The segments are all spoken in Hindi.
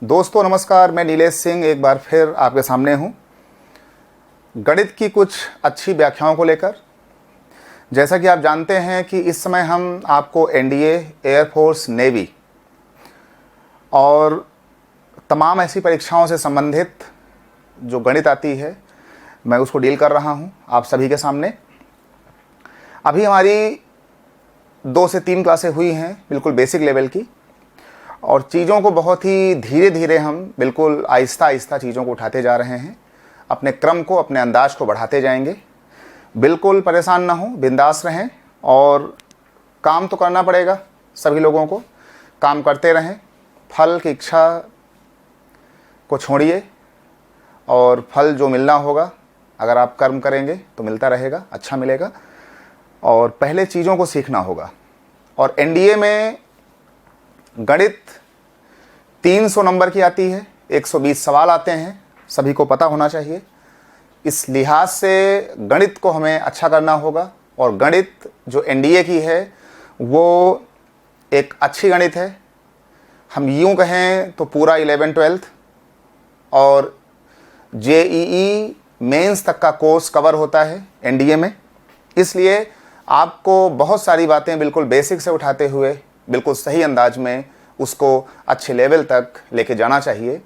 दोस्तों नमस्कार, मैं नीलेश सिंह एक बार फिर आपके सामने हूँ गणित की कुछ अच्छी व्याख्याओं को लेकर। जैसा कि आप जानते हैं कि इस समय हम आपको एनडीए, एयरफोर्स, नेवी और तमाम ऐसी परीक्षाओं से संबंधित जो गणित आती है मैं उसको डील कर रहा हूँ आप सभी के सामने। अभी हमारी 2 से 3 क्लासें हुई हैं बिल्कुल बेसिक लेवल की, और चीज़ों को बहुत ही धीरे धीरे हम बिल्कुल आहिस्ता आहिस्ता चीज़ों को उठाते जा रहे हैं। अपने क्रम को, अपने अंदाज को बढ़ाते जाएंगे। बिल्कुल परेशान ना हो, बिंदास रहें, और काम तो करना पड़ेगा सभी लोगों को। काम करते रहें, फल की इच्छा को छोड़िए, और फल जो मिलना होगा अगर आप कर्म करेंगे तो मिलता रहेगा, अच्छा मिलेगा। और पहले चीज़ों को सीखना होगा। और एनडीए में गणित 300 नंबर की आती है, 120 सवाल आते हैं, सभी को पता होना चाहिए। इस लिहाज से गणित को हमें अच्छा करना होगा। और गणित जो एनडीए की है वो एक अच्छी गणित है। हम यूँ कहें तो पूरा 11th-12th और जेईई मेंस तक का कोर्स कवर होता है एनडीए में। इसलिए आपको बहुत सारी बातें बिल्कुल बेसिक से उठाते हुए बिल्कुल सही अंदाज में उसको अच्छे लेवल तक लेके जाना चाहिए।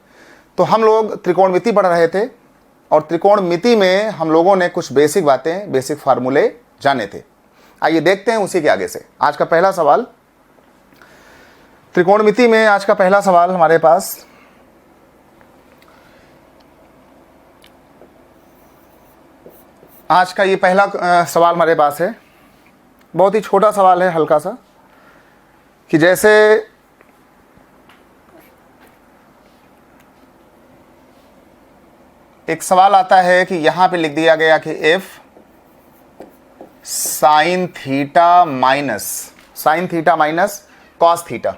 तो हम लोग त्रिकोणमिति पढ़ रहे थे, और त्रिकोणमिति में हम लोगों ने कुछ बेसिक बातें, बेसिक फार्मूले जाने थे। आइए देखते हैं उसी के आगे से आज का पहला सवाल। त्रिकोणमिति में आज का पहला सवाल हमारे पास आज का ये पहला सवाल हमारे पास है। बहुत ही छोटा सवाल है, हल्का सा, कि जैसे एक सवाल आता है कि यहां पे लिख दिया गया कि if sine theta minus cos theta,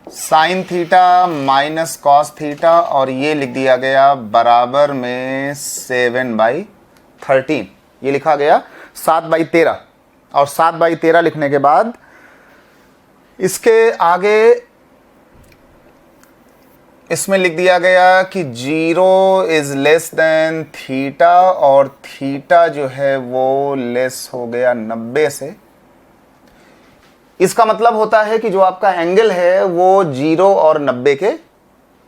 sine theta minus cos theta, और ये लिख दिया गया बराबर में 7/13। ये लिखा गया 7/13, और 7/13 लिखने के बाद इसके आगे इसमें लिख दिया गया कि 0 इज लेस देन थीटा, और थीटा जो है वो लेस हो गया 90 से। इसका मतलब होता है कि जो आपका एंगल है वो 0 और 90 के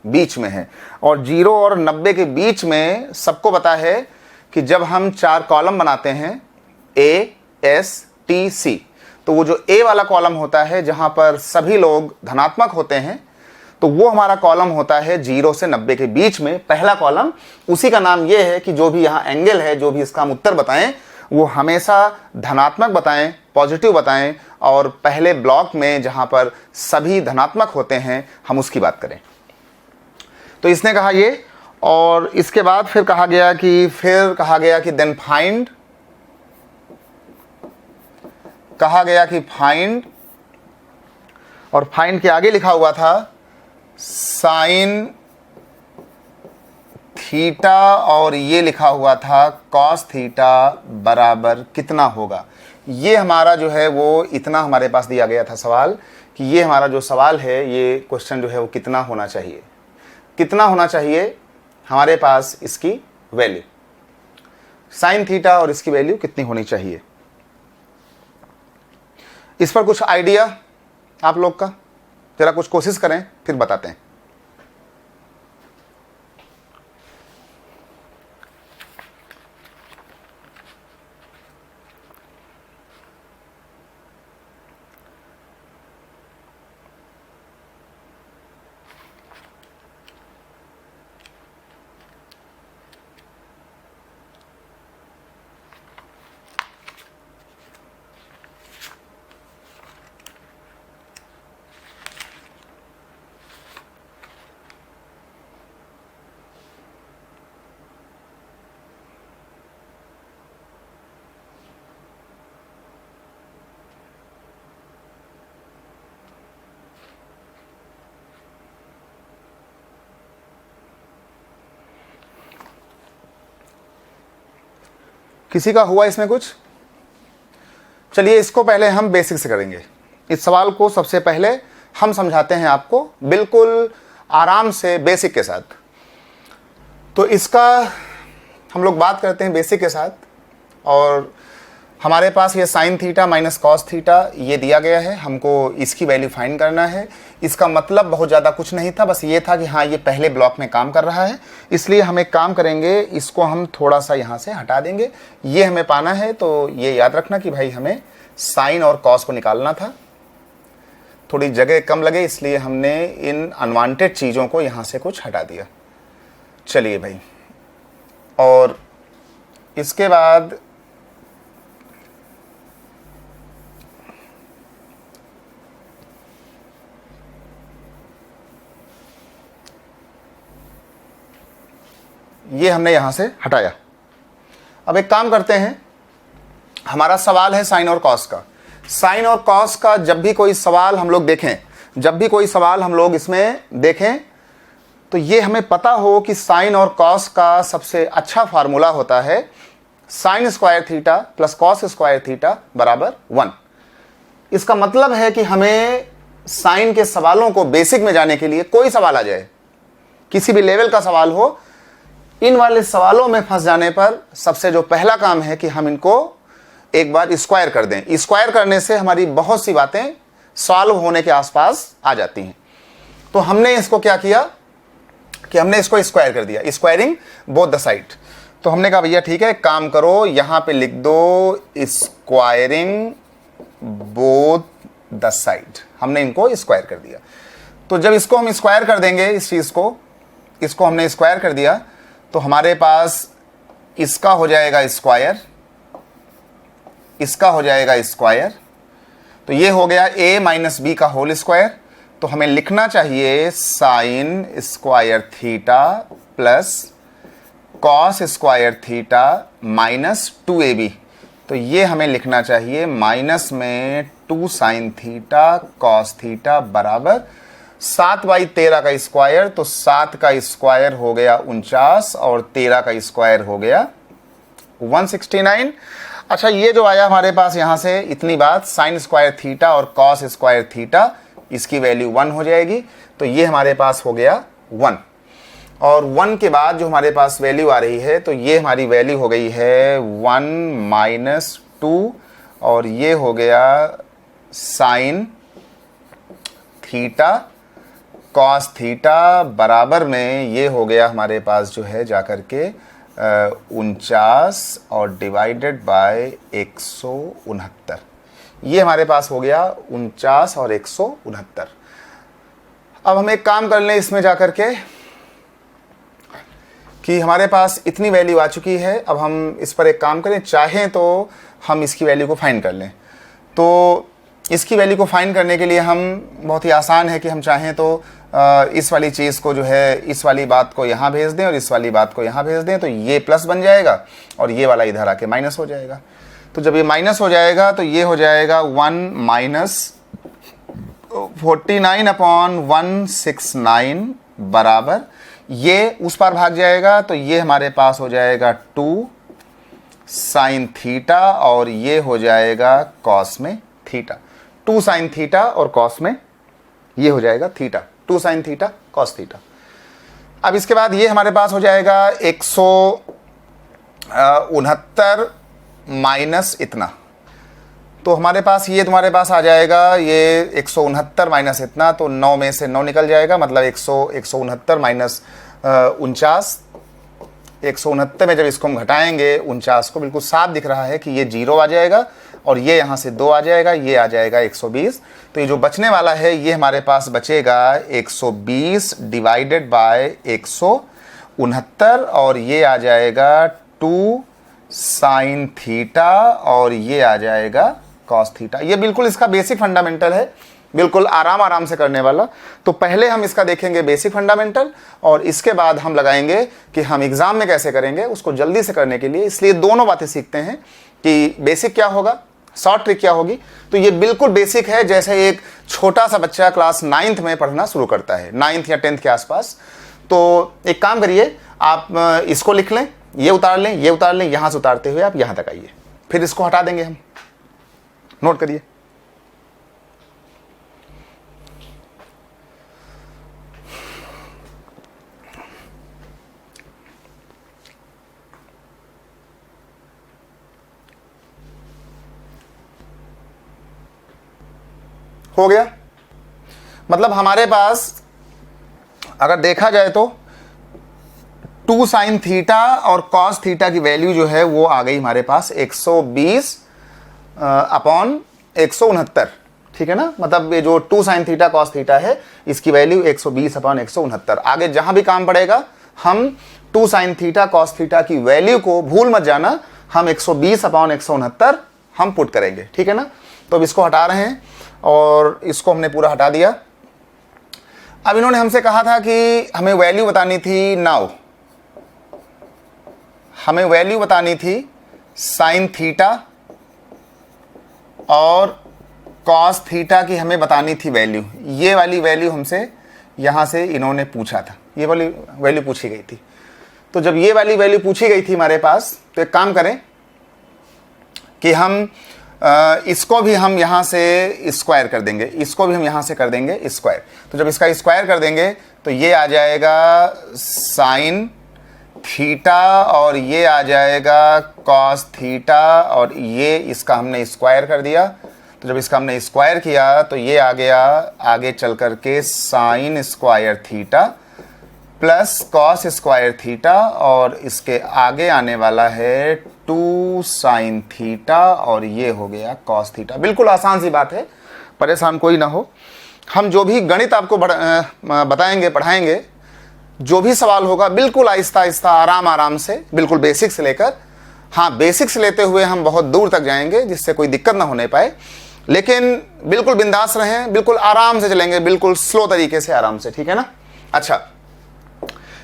बीच में है। और 0 और 90 के बीच में सबको पता है कि जब हम 4 कॉलम बनाते हैं ASTC, तो वो जो A वाला कॉलम होता है जहां पर सभी लोग धनात्मक होते हैं, तो वो हमारा कॉलम होता है 0 से 90 के बीच में, पहला कॉलम। उसी का नाम ये है कि जो भी यहाँ एंगल है, जो भी इसका हम उत्तर बताएं, वो हमेशा धनात्मक बताएं, पॉजिटिव बताएं, और पहले ब्लॉक में जहां पर सभी धनात्मक होते हैं हम उसकी बात करें। तो इसने कहा ये, और इसके बाद फिर कहा गया कि देन फाइंड, कहा गया कि फाइंड, और फाइंड के आगे लिखा हुआ था साइन थीटा, और ये लिखा हुआ था कॉस थीटा बराबर कितना होगा। ये हमारा जो है वो इतना हमारे पास दिया गया था सवाल, कि ये हमारा जो सवाल है, ये क्वेश्चन जो है वो कितना होना चाहिए, कितना होना चाहिए हमारे पास इसकी वैल्यू, साइन थीटा और इसकी वैल्यू कितनी होनी चाहिए। इस पर कुछ आइडिया आप लोग का, जरा कुछ कोशिश करें, फिर बताते हैं। किसी का हुआ इसमें कुछ? चलिए इसको पहले हम बेसिक से करेंगे। इस सवाल को सबसे पहले हम समझाते हैं आपको, बिल्कुल आराम से बेसिक के साथ। तो इसका हम लोग बात करते हैं बेसिक के साथ, और हमारे पास ये sine theta minus cos theta ये दिया गया है, हमको इसकी वैल्यू फाइंड करना है। इसका मतलब बहुत ज़्यादा कुछ नहीं था, बस ये था कि हाँ ये पहले ब्लॉक में काम कर रहा है, इसलिए हम एक काम करेंगे, इसको हम थोड़ा सा यहाँ से हटा देंगे। ये हमें पाना है, तो ये याद रखना कि भाई हमें साइन और कॉस को निकालना था। थोड़ी जगह कम लगे इसलिए हमने इन अनवांटेड चीज़ों को यहाँ से कुछ हटा दिया। चलिए भाई, और इसके बाद ये हमने यहां से हटाया। अब एक काम करते हैं, हमारा सवाल है साइन और कॉस का। साइन और कॉस का जब भी कोई सवाल हम लोग देखें, जब भी कोई सवाल हम लोग इसमें देखें, तो ये हमें पता हो कि साइन और कॉस का सबसे अच्छा फार्मूला होता है sign square theta plus cos square theta बराबर 1। इसका मतलब है कि हमें साइन के सवालों को बेसिक में जाने के लिए, कोई सवाल आ जाए, किसी भी लेवल का सवाल हो, इन वाले सवालों में फंस जाने पर सबसे जो पहला काम है कि हम इनको एक बार स्क्वायर कर दें। स्क्वायर करने से हमारी बहुत सी बातें सॉल्व होने के आसपास आ जाती हैं। तो हमने इसको क्या किया कि हमने इसको स्क्वायर कर दिया, स्क्वायरिंग बोथ द साइड। तो हमने कहा भैया ठीक है, काम करो, यहां पे लिख दो स्क्वायरिंग बोथ द साइड। हमने इनको स्क्वायर कर दिया। तो जब इसको हम स्क्वायर कर देंगे, इस चीज को, इसको हमने स्क्वायर कर दिया, तो हमारे पास इसका हो जाएगा स्क्वायर, इसका हो जाएगा स्क्वायर, तो ये हो गया a माइनस बी का होल स्क्वायर। तो हमें लिखना चाहिए sign square theta plus cos square theta minus 2ab। तो ये हमें लिखना चाहिए माइनस में 2 साइन थीटा कॉस थीटा बराबर 7/13 का स्क्वायर। तो 7 का स्क्वायर हो गया 49 और 13 का स्क्वायर हो गया 169। अच्छा, ये जो आया हमारे पास यहाँ से इतनी बात, साइन स्क्वायर थीटा और कॉस स्क्वायर थीटा, इसकी वैल्यू 1 हो जाएगी। तो ये हमारे पास हो गया 1, और 1 के बाद जो हमारे पास वैल्यू आ रही है, तो ये हमारी वैल्यू हो गई है 1 माइनस 2, और ये हो गया साइन थीटा कॉस थीटा बराबर में ये हो गया हमारे पास जो है जाकर के 49 और डिवाइडेड बाय 169। ये हमारे पास हो गया 49 और 169। अब हम एक काम कर लें इसमें जाकर के कि हमारे पास इतनी वैल्यू आ चुकी है। अब हम इस पर एक काम करें, चाहें तो हम इसकी वैल्यू को फाइंड कर लें। तो इसकी वैल्यू को फाइंड करने के लिए हम, बहुत ही आसान है कि हम चाहें तो इस वाली चीज़ को जो है, इस वाली बात को यहाँ भेज दें और इस वाली बात को यहाँ भेज दें, तो ये प्लस बन जाएगा और ये वाला इधर आके माइनस हो जाएगा। तो जब ये माइनस हो जाएगा तो ये हो जाएगा 1 माइनस 49/169 बराबर, ये उस पार भाग जाएगा, तो ये हमारे पास हो जाएगा 2 साइन थीटा और ये हो जाएगा कॉस में थीटा। 2 साइन थीटा और कॉस में ये हो जाएगा theta, 2 sine theta cos theta. अब इसके बाद ये हमारे पास हो जाएगा 169 माइनस इतना। तो हमारे पास ये तुम्हारे पास आ जाएगा ये 169 माइनस इतना, तो 9 में से 9 निकल जाएगा, मतलब 169 माइनस 49। 169 में जब इसको हम घटाएंगे 49 को, बिल्कुल साफ दिख रहा है कि ये 0 आ जाएगा और ये यहाँ से 2 आ जाएगा, ये आ जाएगा 120। तो ये जो बचने वाला है ये हमारे पास बचेगा 120 डिवाइडेड बाय 169 और ये आ जाएगा 2 साइन थीटा और ये आ जाएगा कॉस थीटा। ये बिल्कुल इसका बेसिक फंडामेंटल है, बिल्कुल आराम से करने वाला। तो पहले हम इसका देखेंगे बेसिक फंडामेंटल और इसके बाद हम लगाएंगे कि हम एग्जाम में कैसे करेंगे उसको जल्दी से करने के लिए। इसलिए दोनों बातें सीखते हैं कि बेसिक क्या होगा, शॉर्ट ट्रिक क्या होगी। तो ये बिल्कुल बेसिक है, जैसे एक छोटा सा बच्चा क्लास 9th में पढ़ना शुरू करता है, 9th या 10th के आसपास। तो एक काम करिए, आप इसको लिख लें, ये उतार लें, ये उतार लें, यहाँ से उतारते हुए आप यहाँ तक आइए, फिर इसको हटा देंगे हम। नोट करिए, हो गया। मतलब हमारे पास अगर देखा जाए तो 2 साइन थीटा और कॉस थीटा की वैल्यू जो है वो आ गई हमारे पास 120 अपॉन 169, ठीक है ना। मतलब ये जो 2 साइन थीटा कॉस थीटा है इसकी वैल्यू 120 अपॉन 169। आगे जहां भी काम पड़ेगा हम 2 साइन थीटा कॉस थीटा की वैल्यू को भूल मत जाना, हम 120 अपॉन 169 हम पुट करेंगे, ठीक है ना। तो अब इसको हटा रहे हैं और इसको हमने पूरा हटा दिया। अब इन्होंने हमसे कहा था कि हमें वैल्यू बतानी थी, नाउ हमें वैल्यू बतानी थी साइन थीटा और कॉस थीटा की हमें बतानी थी वैल्यू। ये वाली वैल्यू हमसे यहाँ से इन्होंने पूछा था, ये वाली वैल्यू पूछी गई थी। तो जब ये वाली वैल्यू पूछी गई थी हमारे पास, तो एक काम करें कि हम इसको भी हम यहाँ से स्क्वायर कर देंगे, इसको भी हम यहाँ से कर देंगे स्क्वायर। तो जब इसका स्क्वायर कर देंगे तो ये आ जाएगा साइन थीटा और ये आ जाएगा कॉस थीटा, और ये इसका हमने स्क्वायर कर दिया। तो जब इसका हमने स्क्वायर किया तो ये आ गया आगे चल कर के sign square theta plus cos square theta, और इसके आगे आने वाला है 2 साइन थीटा और ये हो गया कॉस थीटा। बिल्कुल आसान सी बात है, परेशान कोई ना हो। हम जो भी गणित आपको बताएंगे पढ़ाएंगे, जो भी सवाल होगा बिल्कुल आहिस्ता आहिस्ता आराम आराम से, बिल्कुल बेसिक से लेकर, हाँ बेसिक से लेते हुए हम बहुत दूर तक जाएंगे जिससे कोई दिक्कत ना होने पाए। लेकिन बिल्कुल बिंदास रहें, बिल्कुल आराम से चलेंगे, बिल्कुल स्लो तरीके से आराम से, ठीक है ना। अच्छा,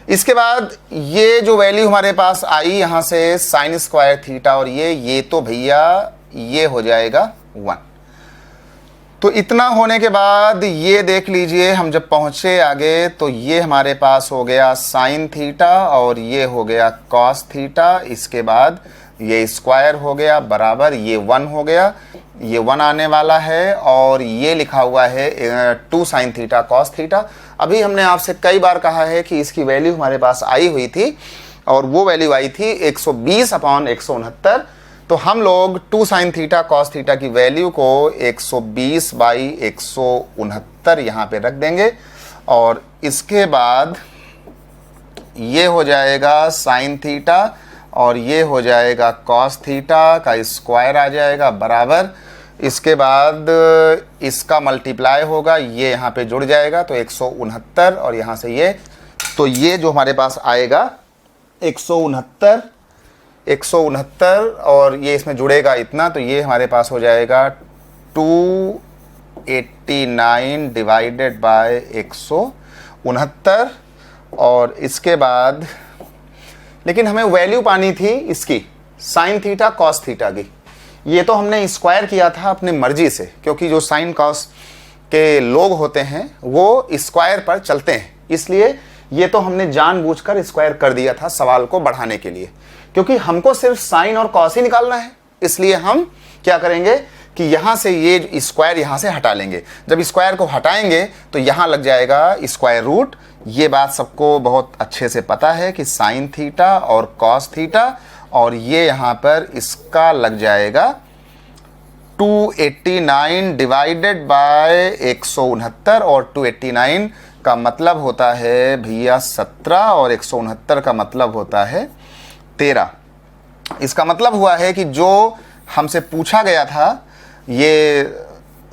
इसके बाद ये जो वैल्यू हमारे पास आई यहाँ से साइन स्क्वायर थीटा और ये तो भैया ये हो जाएगा 1। तो इतना होने के बाद ये देख लीजिए, हम जब पहुँचे आगे तो ये हमारे पास हो गया साइन थीटा और ये हो गया कॉस थीटा। इसके बाद ये स्क्वायर हो गया बराबर ये 1 हो गया, ये 1 आने वाला है, और ये लिखा हुआ है 2 साइन थीटा कॉस थीटा। अभी हमने आपसे कई बार कहा है कि इसकी वैल्यू हमारे पास आई हुई थी और वो वैल्यू आई थी 120 अपॉन 169। तो हम लोग 2 साइन थीटा कॉस थीटा की वैल्यू को 120 बाई 169 यहाँ पे रख देंगे, और इसके बाद ये हो जाएगा साइन थीटा और ये हो जाएगा कॉस थीटा का स्क्वायर आ जाएगा बराबर। इसके बाद इसका मल्टीप्लाई होगा, ये यहाँ पे जुड़ जाएगा तो 169 और यहाँ से ये, तो ये जो हमारे पास आएगा 169 और ये इसमें जुड़ेगा इतना, तो ये हमारे पास हो जाएगा 289 डिवाइडेड बाय 169। और इसके बाद लेकिन हमें वैल्यू पानी थी इसकी साइन थीटा कॉस थीटा की। ये तो हमने स्क्वायर किया था अपनी मर्जी से, क्योंकि जो साइन कॉस के लोग होते हैं वो स्क्वायर पर चलते हैं, इसलिए ये तो हमने जानबूझकर स्क्वायर कर दिया था सवाल को बढ़ाने के लिए, क्योंकि हमको सिर्फ साइन और कॉस ही निकालना है। इसलिए हम क्या करेंगे कि यहाँ से ये स्क्वायर यहाँ से हटा लेंगे। जब स्क्वायर को हटाएंगे तो यहाँ लग जाएगा स्क्वायर रूट। ये बात सबको बहुत अच्छे से पता है कि साइन थीटा और कॉस थीटा, और ये यहाँ पर इसका लग जाएगा 289 डिवाइडेड बाय 169, और 289 का मतलब होता है भैया 17 और 169 का मतलब होता है 13। इसका मतलब हुआ है कि जो हमसे पूछा गया था, ये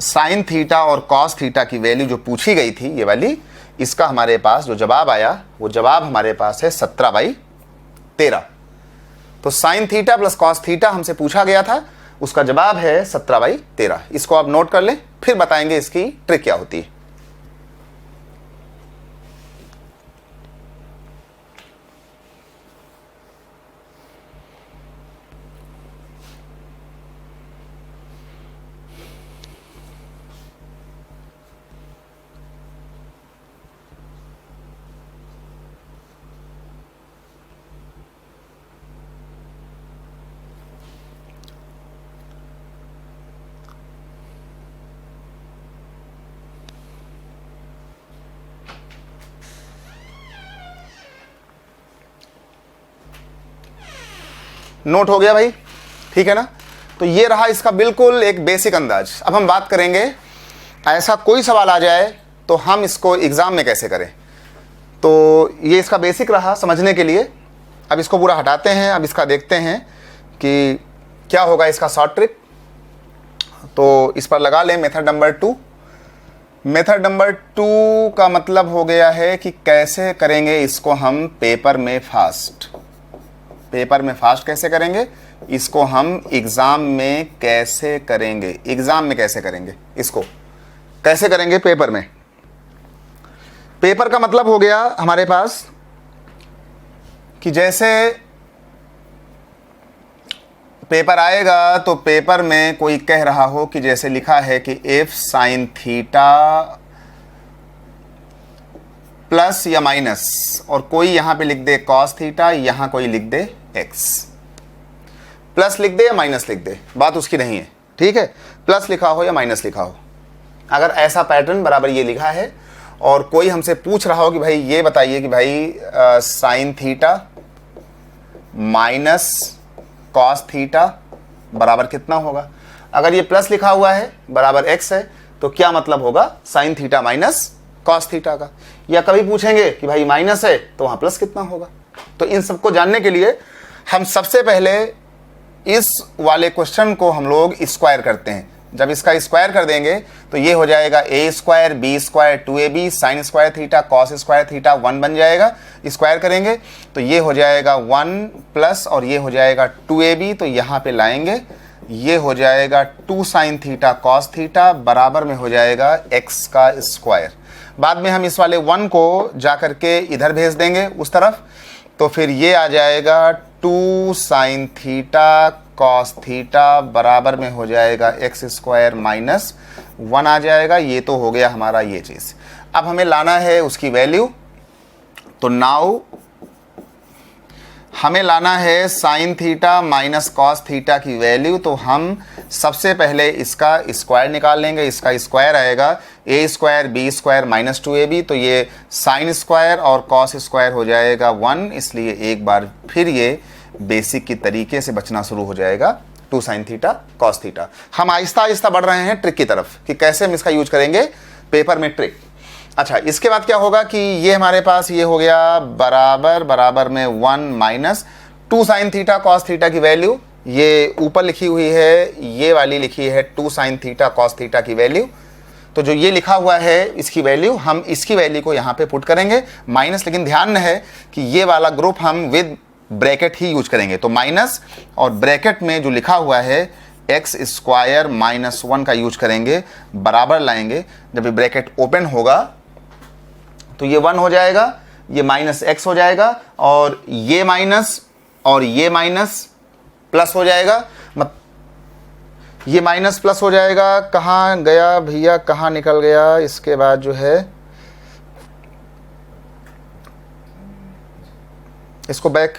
साइन थीटा और कॉस थीटा की वैल्यू जो पूछी गई थी ये वाली, इसका हमारे पास जो जवाब आया वो जवाब हमारे पास है 17/13। तो sine theta plus cos theta हमसे पूछा गया था, उसका जवाब है 17/13। इसको आप नोट कर लें, फिर बताएंगे इसकी ट्रिक क्या होती है। नोट हो गया भाई, ठीक है ना। तो ये रहा इसका बिल्कुल एक बेसिक अंदाज। अब हम बात करेंगे ऐसा कोई सवाल आ जाए तो हम इसको एग्ज़ाम में कैसे करें। तो ये इसका बेसिक रहा समझने के लिए। अब इसको पूरा हटाते हैं, अब इसका देखते हैं कि क्या होगा इसका शॉर्ट ट्रिक। तो इस पर लगा लें मेथड नंबर 2। मेथड नंबर 2 का मतलब हो गया है कि कैसे करेंगे इसको हम पेपर में फास्ट। पेपर में फास्ट कैसे करेंगे, इसको हम एग्ज़ाम में कैसे करेंगे। एग्ज़ाम में कैसे करेंगे, इसको कैसे करेंगे पेपर में। पेपर का मतलब हो गया हमारे पास कि जैसे पेपर आएगा तो पेपर में कोई कह रहा हो कि जैसे लिखा है कि एफ साइन थीटा प्लस या माइनस, और कोई यहां पे लिख दे कॉस थीटा, यहां कोई लिख दे एक्स। प्लस लिख दे या माइनस लिख दे, बात उसकी नहीं है, ठीक है। प्लस लिखा हो या माइनस लिखा हो, अगर ऐसा पैटर्न बराबर ये लिखा है और कोई हमसे पूछ रहा हो कि भाई ये बताइए कि भाई sine theta minus cos theta बराबर कितना होगा। अगर ये प्लस लिखा हुआ है बराबर एक्स है तो क्या मतलब होगा sine theta minus cos theta का। या कभी पूछेंगे कि भाई माइनस है तो वहां प्लस कितना होगा। तो इन सबको जानने के लिए हम सबसे पहले इस वाले क्वेश्चन को हम लोग स्क्वायर करते हैं। जब इसका स्क्वायर कर देंगे तो ये हो जाएगा A square B square 2ab sine square theta cos square theta 1 बन जाएगा। स्क्वायर करेंगे तो ये हो जाएगा 1 प्लस और ये हो जाएगा 2ab, तो यहाँ पे लाएंगे ये हो जाएगा 2 साइन थीटा कॉस थीटा बराबर में हो जाएगा x का स्क्वायर। बाद में हम इस वाले 1 को जा करके इधर भेज देंगे उस तरफ, तो फिर ये आ जाएगा 2 साइन थीटा कॉस थीटा बराबर में हो जाएगा एक्स स्क्वायर माइनस 1 आ जाएगा। ये तो हो गया हमारा ये चीज़। अब हमें लाना है उसकी वैल्यू, तो नाउ हमें लाना है sine theta minus cos theta की वैल्यू। तो हम सबसे पहले इसका स्क्वायर निकाल लेंगे। इसका स्क्वायर आएगा A square B square minus 2ab, तो ये साइन स्क्वायर और कॉस स्क्वायर हो जाएगा 1, इसलिए एक बार फिर ये बेसिक की तरीके से बचना शुरू हो जाएगा 2 साइन थीटा कॉस थीटा। हम आहिस्ता आहिस्ता बढ़ रहे हैं ट्रिक की तरफ कि कैसे हम इसका यूज करेंगे पेपर में ट्रिक। अच्छा, इसके बाद क्या होगा कि ये हमारे पास ये हो गया बराबर में 1 minus 2 sine theta cos theta की वैल्यू, ये ऊपर लिखी हुई है, ये वाली लिखी है 2 साइन थीटा कॉस थीटा की वैल्यू। तो जो ये लिखा हुआ है इसकी वैल्यू, हम इसकी वैल्यू को यहाँ पे पुट करेंगे माइनस, लेकिन ध्यान है कि ये वाला ग्रुप हम विद ब्रैकेट ही यूज करेंगे। तो माइनस और ब्रैकेट में जो लिखा हुआ है एक्स स्क्वायर माइनस 1 का यूज करेंगे, बराबर लाएंगे। जब ये ब्रैकेट ओपन होगा तो ये 1 हो जाएगा, ये माइनस एक्स हो जाएगा, और ये माइनस और ये माइनस प्लस हो जाएगा। ये माइनस प्लस हो जाएगा। कहाँ गया भैया, कहाँ निकल गया। इसके बाद जो है इसको बैक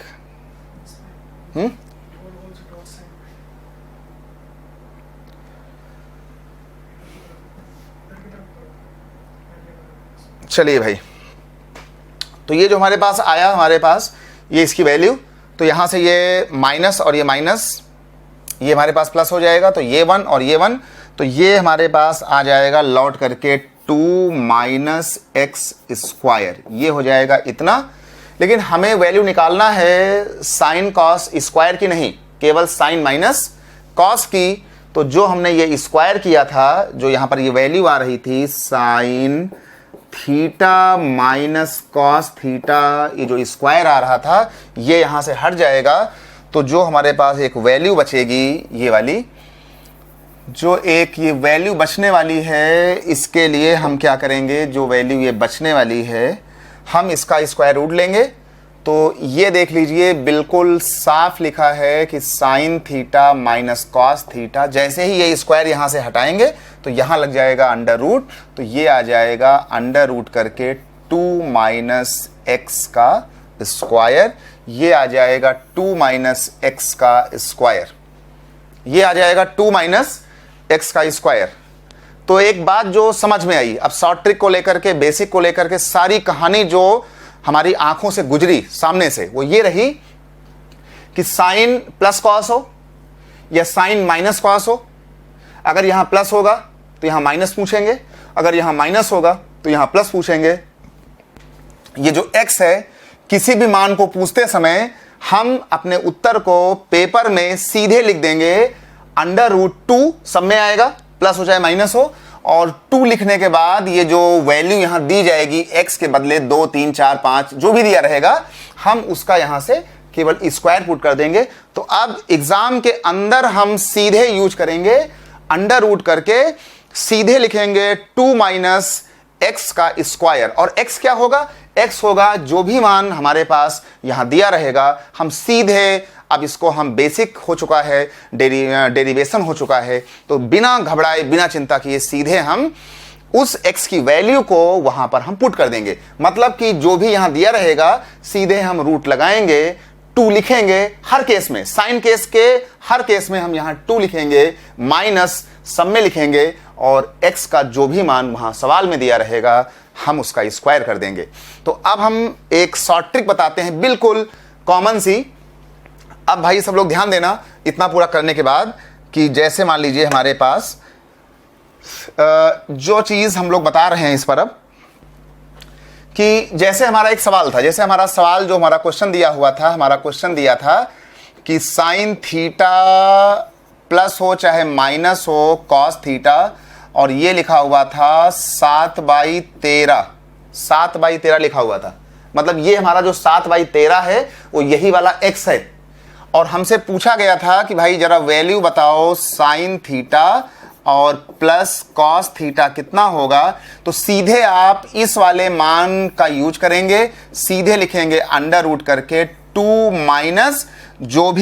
चलिए भाई, तो ये जो हमारे पास आया, हमारे पास ये इसकी वैल्यू, तो यहाँ से ये माइनस और ये माइनस, ये हमारे पास प्लस हो जाएगा, तो ये 1 और ये 1, तो ये हमारे पास आ जाएगा लौट करके 2 माइनस एक्स स्क्वायर, ये हो जाएगा इतना। लेकिन हमें वैल्यू निकालना है साइन कॉस स्क्वायर की नहीं, केवल साइन माइनस कॉस की। तो जो हमने ये स्क्वायर किया था, जो यहाँ पर ये वैल्यू आ रही थी sine theta minus cos theta, ये जो स्क्वायर आ रहा था ये यहाँ से हट जाएगा। तो जो हमारे पास एक वैल्यू बचेगी, ये वाली जो एक ये वैल्यू बचने वाली है, इसके लिए हम क्या करेंगे, जो वैल्यू ये बचने वाली है हम इसका स्क्वायर रूट लेंगे। तो ये देख लीजिए बिल्कुल साफ लिखा है कि sine theta minus cos theta. जैसे ही ये स्क्वायर यहाँ से हटाएंगे तो यहाँ लग जाएगा अंडर रूट, तो ये आ जाएगा अंडर रूट करके 2 माइनस एक्स का स्क्वायर, ये आ जाएगा 2 माइनस एक्स का स्क्वायर, ये आ जाएगा 2 माइनस एक्स का स्क्वायर। तो एक बात जो समझ में आई, अब शॉर्ट ट्रिक को लेकर के, बेसिक को लेकर के सारी कहानी जो हमारी आंखों से गुजरी सामने से, वो ये रही कि साइन प्लस कॉस हो या साइन माइनस कॉस हो। अगर यहां प्लस होगा तो यहां माइनस पूछेंगे, अगर यहाँ माइनस होगा तो यहाँ प्लस पूछेंगे। ये जो x है, किसी भी मान को पूछते समय हम अपने उत्तर को पेपर में सीधे लिख देंगे √2, सब में आएगा, प्लस हो चाहे माइनस हो, और 2 लिखने के बाद ये जो वैल्यू यहां दी जाएगी x के बदले 2, 3, 4, 5 जो भी दिया रहेगा, हम उसका यहां से केवल स्क्वायर पुट कर देंगे। तो अब एग्जाम के अंदर हम सीधे यूज करेंगे √ करके, सीधे लिखेंगे 2 माइनस x का स्क्वायर। और x क्या होगा? x होगा जो भी मान हमारे पास यहां दिया रहेगा, हम सीधे, अब इसको हम बेसिक हो चुका है, डेरिवेशन हो चुका है, तो बिना घबराए बिना चिंता किए सीधे हम उस x की वैल्यू को वहां पर हम पुट कर देंगे। मतलब कि जो भी यहां दिया रहेगा सीधे हम रूट लगाएंगे, 2 लिखेंगे हर केस में, साइन केस के हर केस में हम यहां 2 लिखेंगे, माइनस सब में लिखेंगे, और x का जो भी मान वहां सवाल में दिया रहेगा हम उसका स्क्वायर कर देंगे। तो अब हम एक शॉर्ट ट्रिक बताते हैं, बिल्कुल कॉमन सी। अब भाई सब लोग ध्यान देना इतना पूरा करने के बाद, कि जैसे मान लीजिए हमारे पास जो चीज हम लोग बता रहे हैं इस पर अब, कि जैसे हमारा एक सवाल था, जैसे हमारा सवाल जो हमारा क्वेश्चन दिया हुआ था, हमारा क्वेश्चन दिया था कि साइन थीटा प्लस हो चाहे माइनस हो कॉस थीटा, और ये लिखा हुआ था 7/13, 7/13 लिखा हुआ था। मतलब ये हमारा जो 7/13 है वो यही वाला x है, और हमसे पूछा गया था कि भाई जरा वैल्यू बताओ साइन थीटा और प्लस कॉस थीटा कितना होगा। तो सीधे आप इस वाले मान का यूज करेंगे, सीधे लिखेंगे √ करके 2 माइनस जो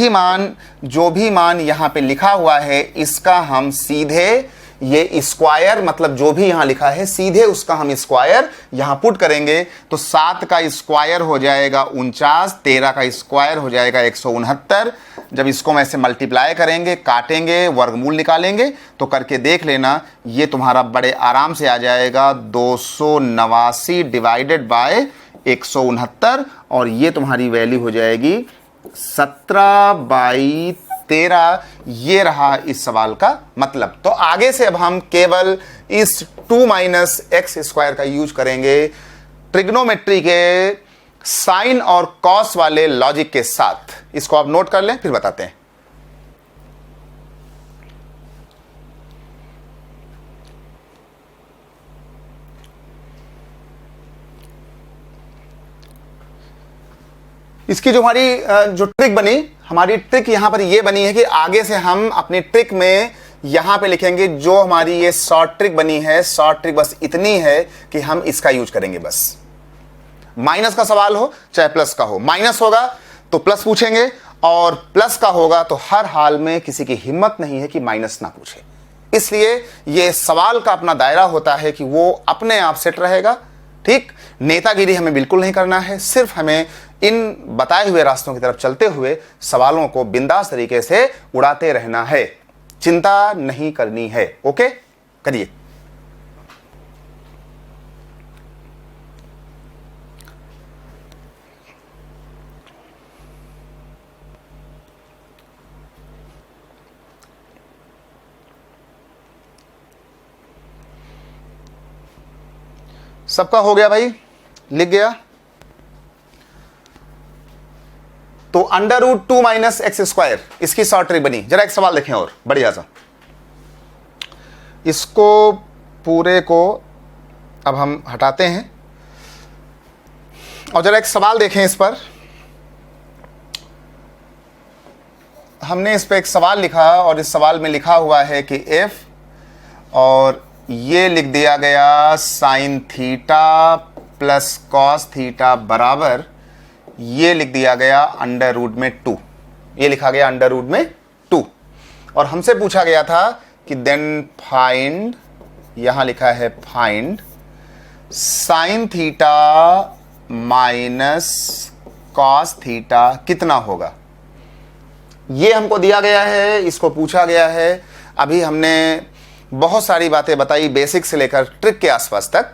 भी मान यहां पे लिखा हुआ है, इसका हम सीधे ये स्क्वायर, मतलब जो भी यहां लिखा है सीधे उसका हम स्क्वायर यहां पुट करेंगे। तो 7 का स्क्वायर हो जाएगा 49, 13 का स्क्वायर हो जाएगा 169। जब इसको हम ऐसे मल्टीप्लाई करेंगे, काटेंगे, वर्गमूल निकालेंगे, तो करके देख लेना, ये तुम्हारा बड़े आराम से आ जाएगा 289 डिवाइडेड बाय 169, और ये तुम्हारी वैल्यू हो जाएगी 17/13। ये रहा इस सवाल का मतलब। तो आगे से अब हम केवल इस 2 माइनस x स्क्वायर का यूज करेंगे ट्रिग्नोमेट्री के साइन और कॉस वाले लॉजिक के साथ। इसको आप नोट कर लें, फिर बताते हैं। इसकी जो हमारी जो ट्रिक बनी, हमारी ट्रिक यहां पर ये बनी है कि आगे से हम अपनी ट्रिक में यहां पे लिखेंगे जो हमारी ये शॉर्ट ट्रिक बनी है। शॉर्ट ट्रिक बस इतनी है कि हम इसका यूज करेंगे बस। माइनस का सवाल हो चाहे प्लस का हो, माइनस होगा तो प्लस पूछेंगे, और प्लस का होगा तो हर हाल में किसी की हिम्मत नहीं है कि माइनस ना पूछे। इसलिए ये सवाल का अपना दायरा होता है कि वो अपने आप सेट रहेगा। ठीक, नेतागिरी हमें बिल्कुल नहीं करना है, सिर्फ हमें इन बताए हुए रास्तों की तरफ चलते हुए सवालों को बिंदास तरीके से उड़ाते रहना है, चिंता नहीं करनी है। ओके, करिए। सबका हो गया भाई, लिख गया? तो √2 माइनस x स्क्वायर, इसकी शॉर्ट ट्रिक बनी। जरा एक सवाल देखें और बढ़िया सा, इसको पूरे को अब हम हटाते हैं और जरा एक सवाल देखें। इस पर हमने इस पर एक सवाल लिखा, और इस सवाल में लिखा हुआ है कि f, और ये लिख दिया गया sine theta plus cos theta बराबर, ये लिख दिया गया √2, ये लिखा गया √2। और हमसे पूछा गया था कि देन फाइंड, यहां लिखा है find sine theta minus cos theta कितना होगा। ये हमको दिया गया है, इसको पूछा गया है। अभी हमने बहुत सारी बातें बताई, बेसिक से लेकर ट्रिक के आसपास तक,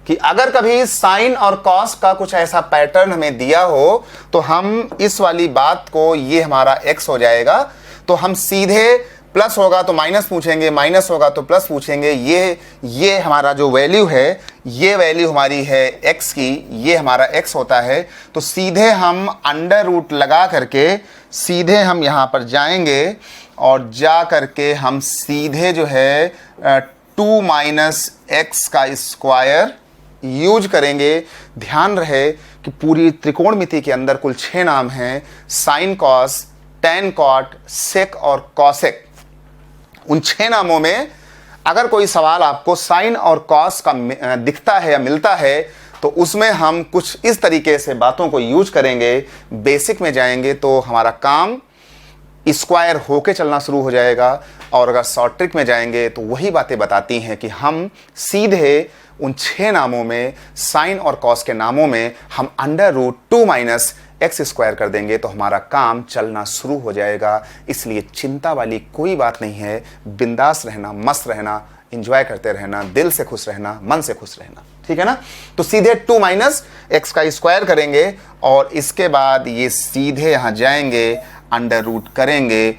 कि अगर कभी साइन और कॉस का कुछ ऐसा पैटर्न हमें दिया हो तो हम इस वाली बात को, ये हमारा x हो जाएगा, तो हम सीधे प्लस होगा तो माइनस पूछेंगे, माइनस होगा तो प्लस पूछेंगे। ये हमारा जो वैल्यू है, ये वैल्यू हमारी है x की, ये हमारा x होता है। तो सीधे हम अंडर रूट लगा करके सीधे हम यहाँ पर जाएंगे और जा करके हम सीधे जो है 2 माइनस एक्स का स्क्वायर यूज करेंगे। ध्यान रहे कि पूरी त्रिकोणमिति के अंदर कुल 6 नाम हैं, साइन, कॉस, टेन, कॉट, सेक और कॉसेक। उन 6 नामों में अगर कोई सवाल आपको साइन और कॉस का दिखता है या मिलता है तो उसमें हम कुछ इस तरीके से बातों को यूज करेंगे। बेसिक में जाएंगे तो हमारा काम स्क्वायर होके चलना शुरू हो जाएगा, और अगर शॉर्ट ट्रिक में जाएंगे तो वही बातें बताती हैं कि हम सीधे उन 6 नामों में, साइन और कॉस के नामों में हम under root 2 minus x square कर देंगे तो हमारा काम चलना शुरू हो जाएगा। इसलिए चिंता वाली कोई बात नहीं है, बिंदास रहना, मस्त रहना, एंजॉय करते रहना, दिल से खुश रहना, मन से खुश रहना, ठीक है ना। तो सीधे 2 माइनस एक्स का स्क्वायर करेंगे और इसके बाद ये सीधे यहाँ जाएंगे, अंडर रूट करेंगे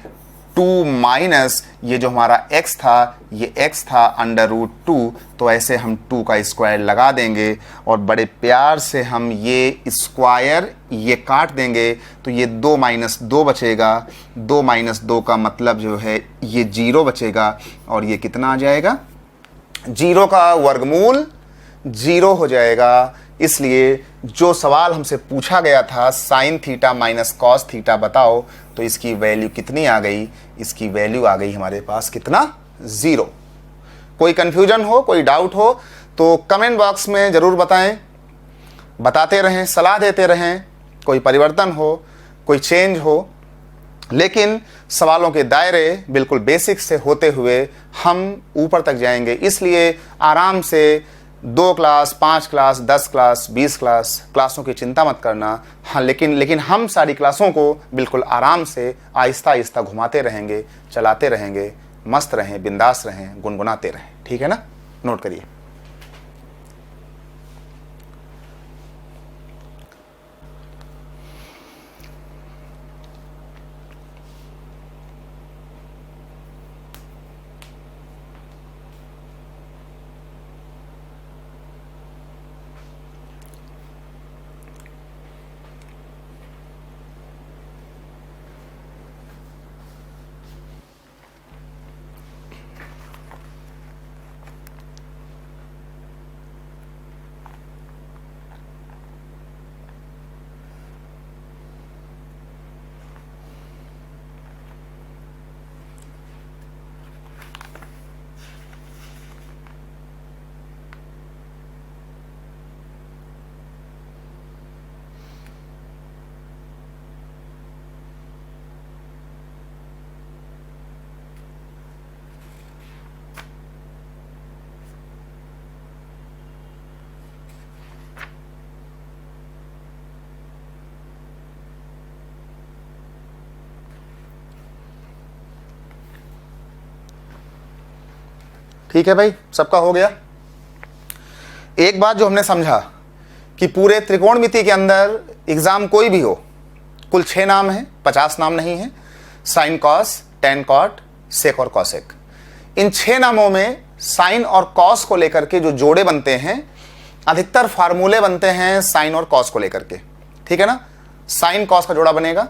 2 माइनस ये जो हमारा x था, ये x था अंडर रूट 2, तो ऐसे हम 2 का स्क्वायर लगा देंगे और बड़े प्यार से हम ये स्क्वायर ये काट देंगे तो ये 2 माइनस 2 बचेगा। 2 माइनस 2 का मतलब जो है ये 0 बचेगा और ये कितना आ जाएगा, 0 का वर्गमूल 0 हो जाएगा। इसलिए जो सवाल हमसे पूछा गया था sine theta minus cos theta बताओ, तो इसकी वैल्यू कितनी आ गई, इसकी वैल्यू आ गई हमारे पास कितना, 0। कोई कन्फ्यूजन हो, कोई डाउट हो तो कमेंट बॉक्स में ज़रूर बताएं, बताते रहें, सलाह देते रहें। कोई परिवर्तन हो, कोई चेंज हो, लेकिन सवालों के दायरे बिल्कुल बेसिक से होते हुए हम ऊपर तक जाएंगे। इसलिए आराम से 2 क्लास, 5 क्लास, 10 क्लास, 20 क्लासों की चिंता मत करना। हाँ, लेकिन हम सारी क्लासों को बिल्कुल आराम से आहिस्ता आहिस्ता घुमाते रहेंगे, चलाते रहेंगे। मस्त रहें, बिंदास रहें, गुनगुनाते रहें, ठीक है ना। नोट करिए। ठीक है भाई, सबका हो गया। एक बात जो हमने समझा कि पूरे त्रिकोणमिति के अंदर एग्जाम कोई भी हो, कुल 6 नाम हैं, 50 नाम नहीं है। साइन, कॉस, टेन, कॉट, सेक और कॉसेक। इन 6 नामों में साइन और कॉस को लेकर के जो जोड़े बनते हैं, अधिकतर फार्मूले बनते हैं साइन और कॉस को लेकर के, ठीक है ना। साइन कॉस का जोड़ा बनेगा,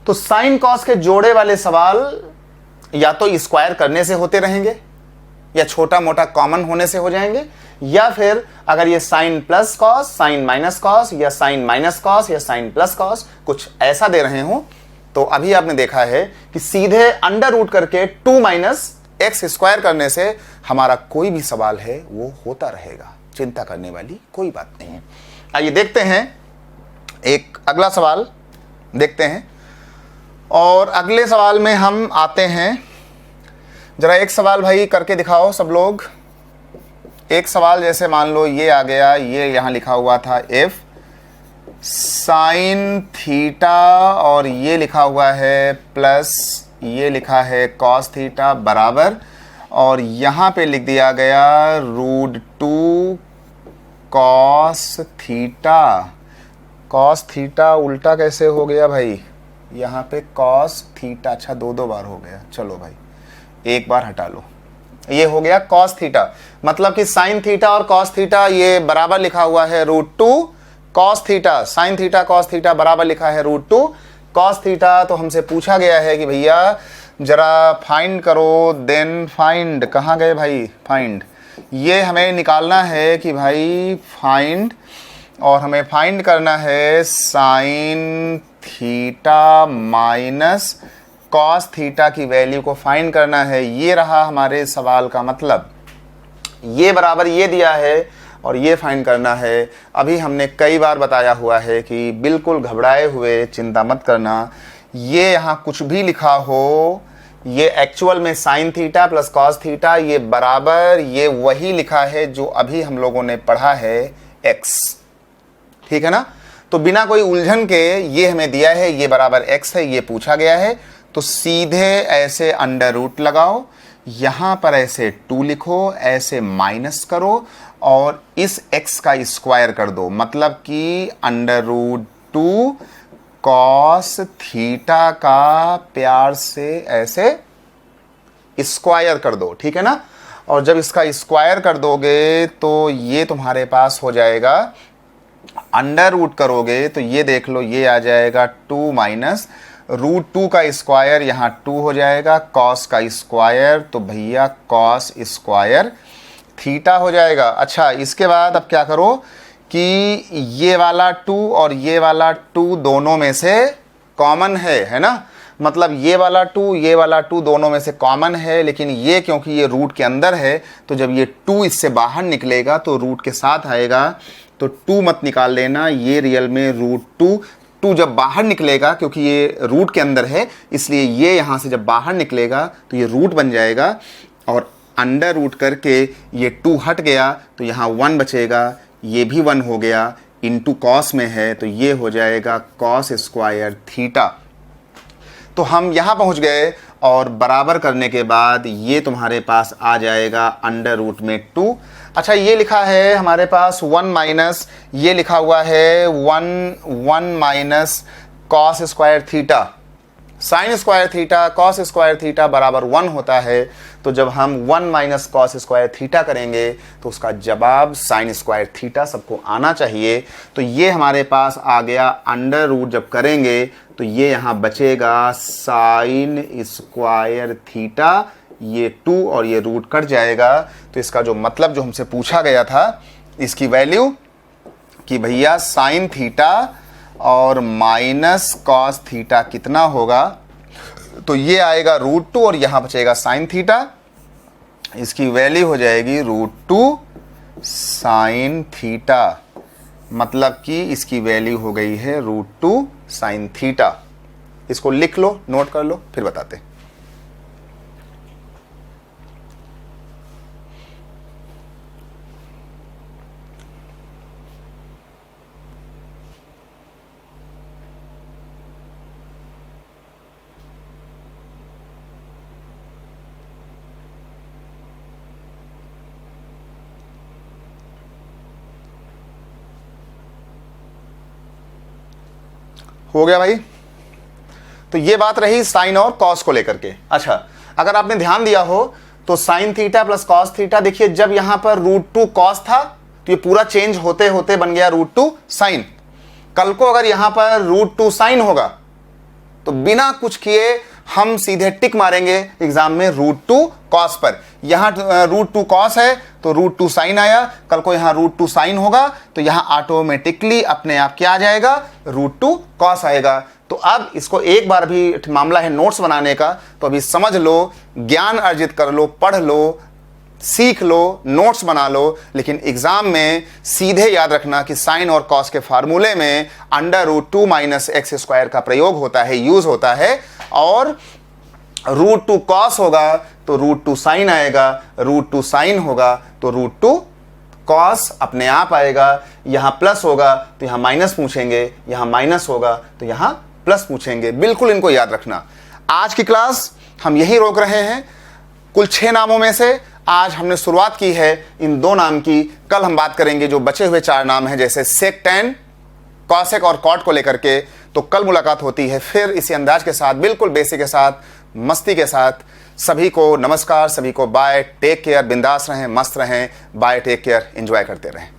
तो साइन कॉस के जोड़े वाले सवाल या तो स्क्वायर करने से होते रहेंगे, या छोटा मोटा कॉमन होने से हो जाएंगे, या फिर अगर ये sine plus cos, sine minus cos, या साइन माइनस कॉस, या साइन प्लस कॉस कुछ ऐसा दे रहे हो, तो अभी आपने देखा है कि सीधे अंडर रूट करके 2 माइनस एक्स स्क्वायर करने से हमारा कोई भी सवाल है वो होता रहेगा। चिंता करने वाली कोई बात नहीं है। आइए देखते हैं, एक अगला सवाल देखते हैं, और अगले सवाल में हम आते हैं। जरा एक सवाल भाई करके दिखाओ सब लोग। एक सवाल जैसे मान लो ये आ गया, ये यहाँ लिखा हुआ था एफ साइन थीटा, और ये लिखा हुआ है प्लस, ये लिखा है कॉस थीटा बराबर, और यहाँ पे लिख दिया गया √2 कॉस थीटा। कॉस थीटा उल्टा कैसे हो गया भाई, यहाँ पे कॉस थीटा, अच्छा 2 बार हो गया, चलो भाई एक बार हटा लो, ये हो गया कॉस थीटा। मतलब कि साइन थीटा और कॉस थीटा ये बराबर लिखा हुआ है √2 cos theta, sine theta cos theta बराबर लिखा है √2 कॉस थीटा। तो हमसे पूछा गया है कि भैया जरा फाइंड करो, देन फाइंड, कहाँ गए भाई फाइंड, ये हमें निकालना है कि भाई फाइंड, और हमें फाइंड करना है sine theta minus cos theta की वैल्यू को फाइंड करना है। ये रहा हमारे सवाल का मतलब, ये बराबर ये दिया है और ये फाइंड करना है। अभी हमने कई बार बताया हुआ है कि बिल्कुल घबराए हुए चिंता मत करना, ये यहाँ कुछ भी लिखा हो, ये एक्चुअल में sine theta plus cos theta, ये बराबर ये वही लिखा है जो अभी हम लोगों ने पढ़ा है x, ठीक है ना। तो बिना कोई उलझन के ये हमें दिया है, ये बराबर x है, ये पूछा गया है, तो सीधे ऐसे अंडर रूट लगाओ, यहाँ पर ऐसे 2 लिखो, ऐसे माइनस करो और इस x का स्क्वायर कर दो, मतलब कि √2 कॉस थीटा का प्यार से ऐसे स्क्वायर कर दो, ठीक है ना। और जब इसका स्क्वायर कर दोगे तो ये तुम्हारे पास हो जाएगा, अंडर रूट करोगे तो ये देख लो, ये आ जाएगा 2 माइनस √2 का स्क्वायर, यहाँ 2 हो जाएगा, कॉस का स्क्वायर तो भैया कॉस स्क्वायर थीटा हो जाएगा। अच्छा, इसके बाद अब क्या करो कि ये वाला 2 और ये वाला 2 दोनों में से कॉमन है ना, मतलब ये वाला 2 ये वाला 2 दोनों में से कॉमन है, लेकिन ये क्योंकि ये रूट के अंदर है तो जब ये 2 इससे बाहर निकलेगा तो रूट के साथ आएगा, तो 2 मत निकाल लेना, ये रियल में √2 जब बाहर निकलेगा, क्योंकि ये रूट के अंदर है इसलिए ये यहाँ से जब बाहर निकलेगा तो ये रूट बन जाएगा, और अंडर रूट करके ये 2 हट गया तो यहाँ 1 बचेगा, ये भी 1 हो गया, इंटू कॉस में है तो ये हो जाएगा कॉस स्क्वायर थीटा। तो हम यहाँ पहुँच गए और बराबर करने के बाद ये तुम्हारे पास आ जाएगा अंडर रूट में 2। अच्छा, ये लिखा है हमारे पास 1 माइनस, ये लिखा हुआ है 1 minus cos square theta, sign square theta cos square theta बराबर 1 होता है। तो जब हम 1 माइनस कॉस स्क्वायर थीटा करेंगे तो उसका जवाब साइन स्क्वायर थीटा सबको आना चाहिए। तो ये हमारे पास आ गया, अंडर रूट जब करेंगे तो ये यहाँ बचेगा साइन स्क्वायर थीटा, ये 2 और ये रूट कट जाएगा। तो इसका जो मतलब जो हमसे पूछा गया था इसकी वैल्यू कि भैया साइन थीटा और माइनस कॉस थीटा कितना होगा, तो ये आएगा √2 और यहाँ बचेगा साइन थीटा, इसकी वैल्यू हो जाएगी √2 साइन थीटा, मतलब कि इसकी वैल्यू हो गई है √2 साइन थीटा। इसको लिख लो, नोट कर लो, फिर बताते। हो गया भाई। तो ये बात रही साइन और कॉस को लेकर के। अच्छा, अगर आपने ध्यान दिया हो तो sine theta plus cos theta, देखिए जब यहां पर √2 कॉस था तो ये पूरा चेंज होते होते बन गया √2 साइन। कल को अगर यहां पर √2 साइन होगा तो बिना कुछ किए हम सीधे टिक मारेंगे एग्जाम में √2 कॉस पर। यहां √2 कॉस है तो √2 साइन आया, कल को यहां √2 साइन होगा तो यहां ऑटोमेटिकली अपने आप क्या आ जाएगा, √2 कॉस आएगा। तो अब इसको एक बार भी मामला है नोट्स बनाने का, तो अभी समझ लो, ज्ञान अर्जित कर लो, पढ़ लो, सीख लो, नोट्स बना लो, लेकिन एग्जाम में सीधे याद रखना कि साइन और कॉस के फार्मूले में under root 2 minus x square का प्रयोग होता है, यूज होता है, और √2 कॉस होगा तो √2 साइन आएगा, √2 साइन होगा तो √2 कॉस अपने आप आएगा। यहां प्लस होगा तो यहां माइनस पूछेंगे, यहां माइनस होगा तो यहां प्लस पूछेंगे। बिल्कुल इनको याद रखना। आज की क्लास हम यही रोक रहे हैं। कुल 6 नामों में से आज हमने शुरुआत की है इन 2 नाम की। कल हम बात करेंगे जो बचे हुए 4 नाम हैं, जैसे सेक, टैन, कॉसेक और कॉट को लेकर के। तो कल मुलाकात होती है फिर इसी अंदाज के साथ, बिल्कुल बेसिक के साथ, मस्ती के साथ। सभी को नमस्कार, सभी को बाय, टेक केयर, बिंदास रहें, मस्त रहें, बाय, टेक केयर, एंजॉय करते रहें।